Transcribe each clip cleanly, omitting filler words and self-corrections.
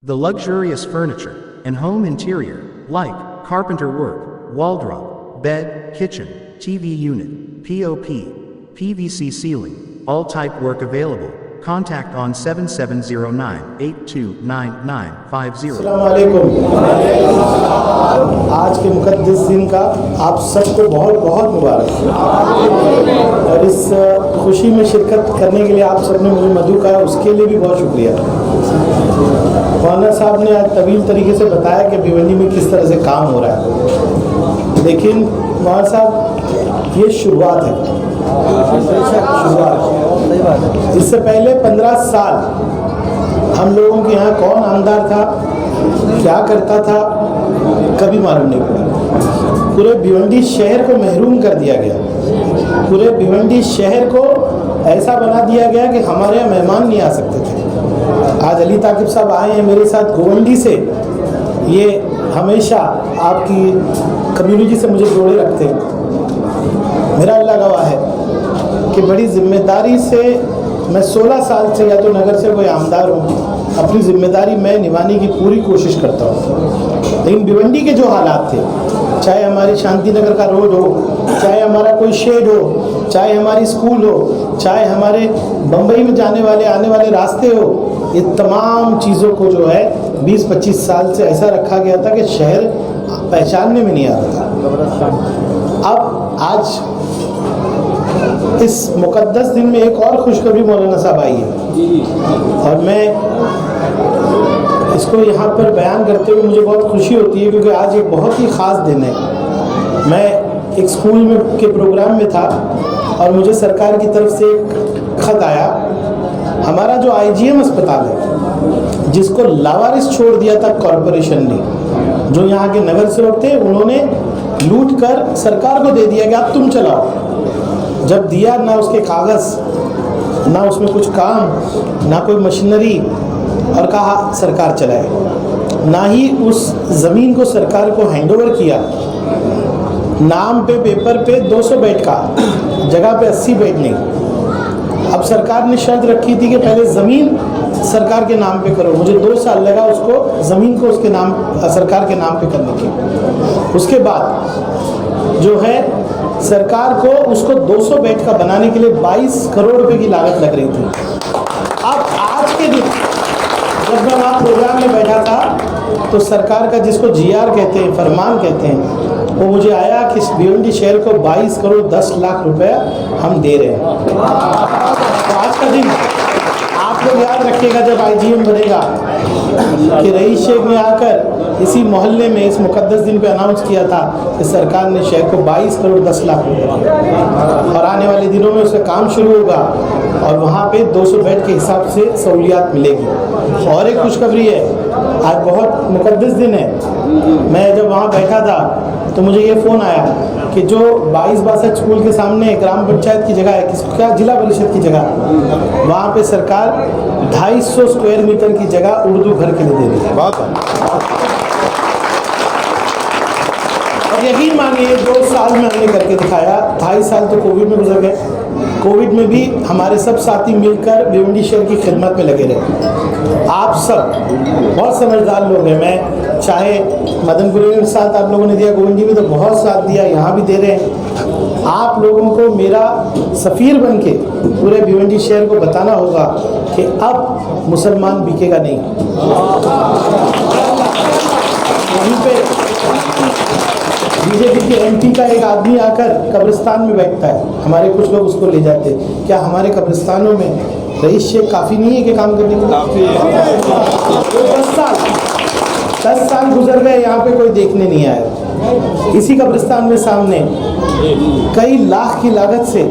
The luxurious furniture and home interior, like carpenter work, wall-drop, bed, kitchen, TV unit, POP, PVC ceiling, all type work available. Contact on 7709-829950. अस्सलाम वालेकुम। आज के मुक़द्दस दिन का आप सबको बहुत बहुत मुबारक और इस खुशी में शिरकत करने के लिए आप सबने मुझे मधु कहा, उसके लिए भी बहुत शुक्रिया। मौलाना साहब ने आज तवील तरीके से बताया कि भिवंडी में किस तरह से काम हो रहा है, लेकिन मौलाना साहब ये शुरुआत है, शुरुआत। इससे पहले 15 साल हम लोगों के यहाँ कौन आमदार था, क्या करता था, कभी मालूम नहीं पड़ा। पूरे भिवंडी शहर को महरूम कर दिया गया, पूरे भिवंडी शहर को ऐसा बना दिया गया कि हमारे यहाँ मेहमान नहीं आ सकते थे। आज अली ताकिब साहब आए हैं मेरे साथ गोवंडी से, ये हमेशा आपकी कम्युनिटी से मुझे जोड़े रखते हैं। मेरा अल्लाह गवाह है कि बड़ी जिम्मेदारी से मैं 16 साल से या तो नगर से कोई आमदार हूँ, अपनी जिम्मेदारी मैं निभाने की पूरी कोशिश करता हूँ। लेकिन भिवंडी के जो हालात थे, चाहे हमारी शांति नगर का रोड हो, चाहे हमारा कोई शेड हो, चाहे हमारी स्कूल हो, चाहे हमारे बम्बई में जाने वाले आने वाले रास्ते हो, ये तमाम चीज़ों को जो है 20-25 साल से ऐसा रखा गया था कि शहर पहचानने में नहीं आता था। अब आज इस मुक़द्दस दिन में एक और खुशखबरी मौलाना साहब आई है और मैं इसको यहाँ पर बयान करते हुए मुझे बहुत खुशी होती है, क्योंकि आज एक बहुत ही ख़ास दिन है। मैं एक स्कूल में के प्रोग्राम में था और मुझे सरकार की तरफ से एक ख़त आया। हमारा जो IGM अस्पताल है, जिसको लावारिस छोड़ दिया था कॉरपोरेशन ने, जो यहाँ के नगर सेवक थे, उन्होंने लूट कर सरकार को दे दिया कि आप तुम चलाओ। जब दिया, ना उसके कागज़, ना उसमें कुछ काम, ना कोई मशीनरी, और कहा सरकार चलाए। ना ही उस ज़मीन को सरकार को हैंडओवर किया। नाम पे पेपर पे 200 बेड का, जगह पे 80 बेड नहीं। अब सरकार ने शर्त रखी थी कि पहले ज़मीन सरकार के नाम पे करो। मुझे 2 साल लगा उसको, ज़मीन को उसके नाम, सरकार के नाम पे करने के। उसके बाद जो है सरकार को उसको 200 बेड का बनाने के लिए 22 करोड़ रुपए की लागत लग रही थी। अब आज के दिन जब मैं वहाँ प्रोग्राम में बैठा था, तो सरकार का, जिसको GR कहते हैं, फरमान कहते हैं, वो मुझे आया कि भिवंडी शहर को 22 करोड़ 10 लाख रुपए हम दे रहे हैं। तो आज का दिन आप लोग याद रखिएगा जब IGM बनेगा कि रईस शेख ने आकर इसी मोहल्ले में इस मुक़द्दस दिन पे अनाउंस किया था कि सरकार ने शहर को 22 करोड़ 10 लाख रुपए दिए और आने वाले दिनों में उसका काम शुरू होगा और वहाँ पे 200 बेड के हिसाब से सहूलियात मिलेगी। और एक खुशखबरी है, आज बहुत मुक़द्दस दिन है। मैं जब वहाँ बैठा था तो मुझे ये फ़ोन आया कि जो 22-62 स्कूल के सामने ग्राम पंचायत की जगह है, क्या जिला परिषद की जगह, वहाँ पे सरकार 250 स्क्वायर मीटर की जगह उर्दू घर के लिए दे रही है। और यकीन मानिए 2 साल में हमने करके दिखाया। 2.5 साल तो कोविड में गुजर गए। कोविड में भी हमारे सब साथी मिलकर भिवंडी शहर की खिदमत में लगे रहे। आप सब बहुत समझदार लोग हैं। मैं चाहे मदनपुरी में साथ आप लोगों ने दिया, गोविंदी में तो बहुत साथ दिया, यहाँ भी दे रहे हैं। आप लोगों को मेरा सफ़ीर बन के पूरे भिवंडी शहर को बताना होगा कि अब मुसलमान बिकेगा नहीं। वहीं पे BJP के MP का एक आदमी आकर कब्रिस्तान में बैठता है, हमारे कुछ लोग उसको ले जाते हैं। क्या हमारे कब्रिस्तानों में रईस शेख काफ़ी नहीं है कि काम करने के लिए? 10 साल गुजर गए, यहाँ पे कोई देखने नहीं आया। इसी कब्रिस्तान में सामने कई लाख की लागत से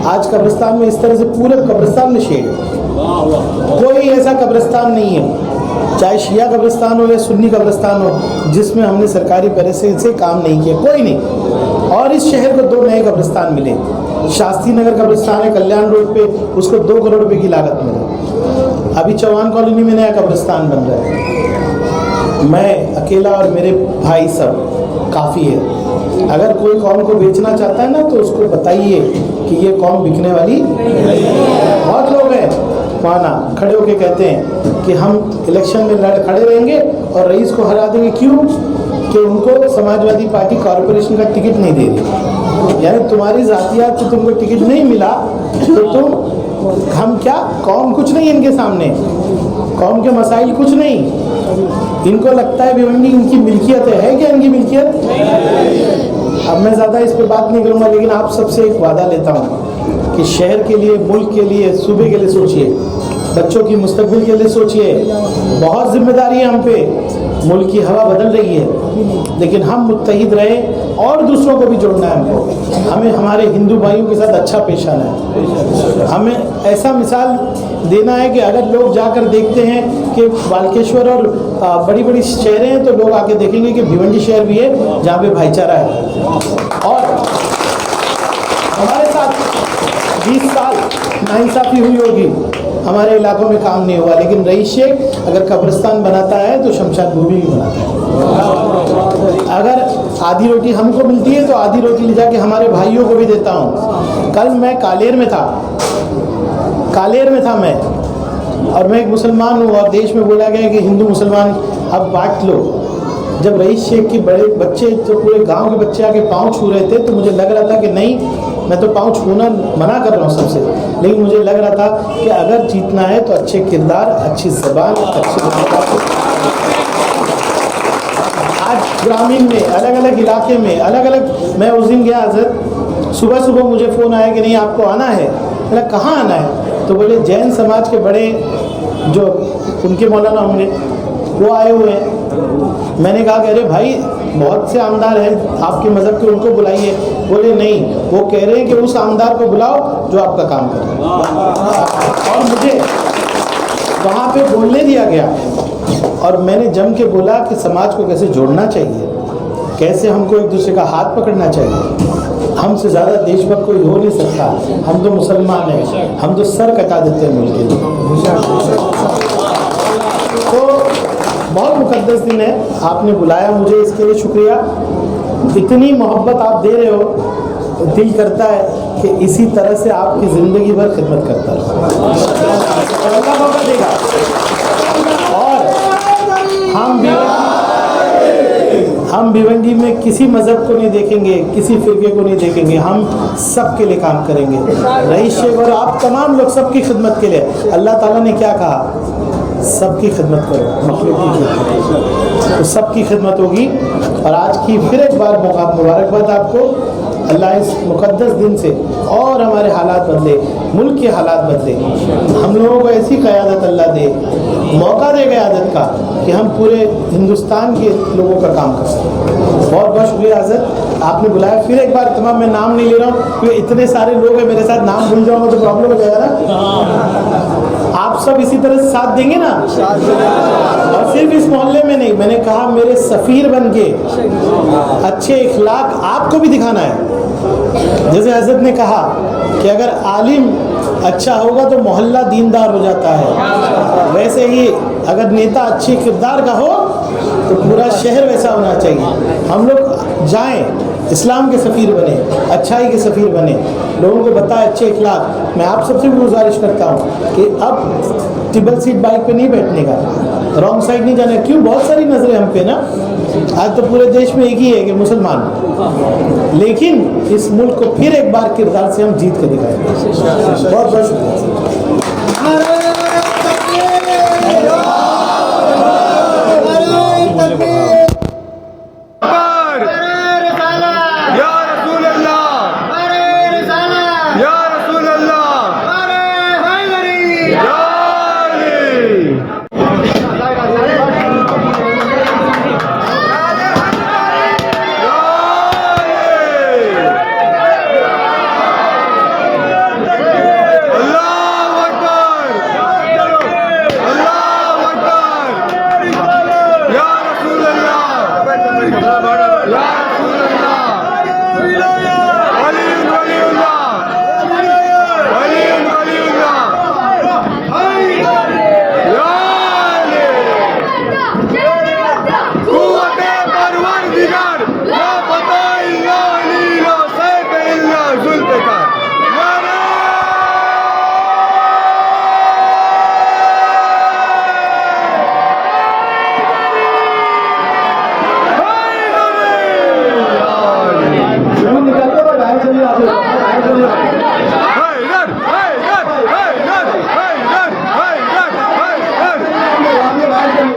आज कब्रिस्तान में इस तरह से पूरे कब्रिस्तान में शेड है। कोई ऐसा कब्रिस्तान नहीं है, चाहे शिया कब्रिस्तान हो या सुन्नी कब्रिस्तान हो, जिसमें हमने सरकारी पैसे से काम नहीं किया, कोई नहीं। और इस शहर को 2 नए कब्रिस्तान मिले। शास्त्री नगर कब्रिस्तान है कल्याण रोड पे, उसको 2 करोड़ रुपए की लागत मिली। अभी चौहान कॉलोनी में नया कब्रिस्तान बन रहा है। मैं अकेला और मेरे भाई सब काफ़ी है। अगर कोई कौम को बेचना चाहता है ना, तो उसको बताइए कि ये कौम बिकने वाली। बहुत लोग हैं माना खड़े होके कहते हैं कि हम इलेक्शन में खड़े रहेंगे और रईस को हरा देंगे। क्यों? कि उनको समाजवादी पार्टी कॉरपोरेशन का टिकट नहीं दे रही, यानी तुम्हारी जातियात से तुमको टिकट नहीं मिला तो तुम हम क्या, कौम कुछ नहीं इनके सामने, कौम के मसाइल कुछ नहीं। इनको लगता है भिवंडी इनकी मिल्कियत है क्या इनकी मिल्कियत? अब मैं ज़्यादा इस पर बात नहीं करूँगा, लेकिन आप सबसे एक वादा लेता हूँ कि शहर के लिए, मुल्क के लिए, सूबे के लिए सोचिए, बच्चों की मुस्तकबिल के लिए सोचिए। बहुत जिम्मेदारी है हम पे, मुल्क की हवा बदल रही है, लेकिन हम मुत्तहिद रहे और दूसरों को भी जोड़ना है हमको। हमें हमारे हिंदू भाइयों के साथ अच्छा पेश आना है। हमें ऐसा मिसाल देना है कि अगर लोग जाकर देखते हैं कि बालकेश्वर और बड़ी बड़ी शहरें हैं, तो लोग आके देखेंगे कि भिवंडी शहर भी है जहाँ पे भाईचारा है। और हमारे साथ 20 साल नाइंसाफ़ी हुई होगी, हमारे इलाकों में काम नहीं हुआ, लेकिन रईस शेख अगर कब्रिस्तान बनाता है तो शमशान भूमि भी बनाता है। अगर आधी रोटी हमको मिलती है तो आधी रोटी ले जाके हमारे भाइयों को भी देता हूँ। कल मैं कालेर में था मैं, और मैं एक मुसलमान हूँ, और देश में बोला गया कि हिंदू मुसलमान अब बांट लो। जब रईस शेख के बड़े बच्चे, जो पूरे गांव के बच्चे आके पाँव छू रहे थे, तो मुझे लग रहा था कि नहीं, मैं तो पाँव छूना मना कर रहा हूँ सबसे, लेकिन मुझे लग रहा था कि अगर जीतना है तो अच्छे किरदार, अच्छी ज़बान, आज ग्रामीण में, अलग अलग इलाके में, अलग अलग। मैं उस दिन गया हज़रत, सुबह मुझे फ़ोन आया कि नहीं आपको आना है। मैंने कहाँ आना है? तो बोले जैन समाज के बड़े जो उनके मौलाना होंगे वो आए हुए हैं। मैंने कहा कि अरे भाई बहुत से आमदार हैं आपके मज़हब के, उनको बुलाइए। बोले नहीं, वो कह रहे हैं कि उस आमदार को बुलाओ जो आपका काम करे। और मुझे वहाँ पे बोलने दिया गया, और मैंने जम के बोला कि समाज को कैसे जोड़ना चाहिए, कैसे हमको एक दूसरे का हाथ पकड़ना चाहिए। हमसे ज़्यादा देशभक्त कोई हो नहीं सकता। हम तो मुसलमान हैं, हम तो सर कटा देते हैं मुल्क के लिए। तो बहुत मुकद्दस दिन है, आपने बुलाया मुझे, इसके लिए शुक्रिया। इतनी मोहब्बत आप दे रहे हो, तो दिल करता है कि इसी तरह से आपकी ज़िंदगी भर खिदमत करता रहो, अल्लाह मौका देगा। और हम भिवंडी में किसी मज़हब को नहीं देखेंगे, किसी फ़िरके को नहीं देखेंगे, हम सब के लिए काम करेंगे। रईस शेख और आप तमाम लोग सबकी खिदमत के लिए। अल्लाह ताला ने क्या कहा? सबकी खिदमत करो, मखलूक की खिदमत, तो सबकी खिदमत होगी। और आज की फिर एक बार मुबारकबाद आपको। अल्लाह इस मुक़द्दस दिन से और हमारे हालात बदले, मुल्क के हालात बदले, हम लोगों को ऐसी क़यादत अल्लाह दे, मौका दे क़यादत का कि हम पूरे हिंदुस्तान के लोगों का काम कर सकें। बहुत बहुत शुक्रिया हज़रत, आपने बुलाया। फिर एक बार तमाम, मैं नाम नहीं ले रहा हूँ क्योंकि इतने सारे लोग हैं, मेरे साथ नाम भूल जाऊँगा तो प्रॉब्लम हो जाएगा ना। आप सब इसी तरह से साथ देंगे ना, और सिर्फ इस मोहल्ले में नहीं, मैंने कहा मेरे सफ़ीर बन के अच्छे इखलाक आपको भी दिखाना है। जैसे हज़रत ने कहा कि अगर आलिम अच्छा होगा तो मोहल्ला दीनदार हो जाता है, वैसे ही अगर नेता अच्छे किरदार का हो तो पूरा शहर वैसा होना चाहिए। हम लोग जाएं, इस्लाम के सफ़ीर बने, अच्छाई के सफ़ीर बने, लोगों को बताएं अच्छे इखलाक। मैं आप सबसे भी गुजारिश करता हूँ कि अब ट्रिपल सीट बाइक पे नहीं बैठने का, रॉन्ग साइड नहीं जाने। क्यों? बहुत सारी नज़रें हम पे ना, आज तो पूरे देश में एक ही है कि मुसलमान, लेकिन इस मुल्क को फिर एक बार किरदार से हम जीत के दिखाएंगे। बहुत बहुत शुक्रिया।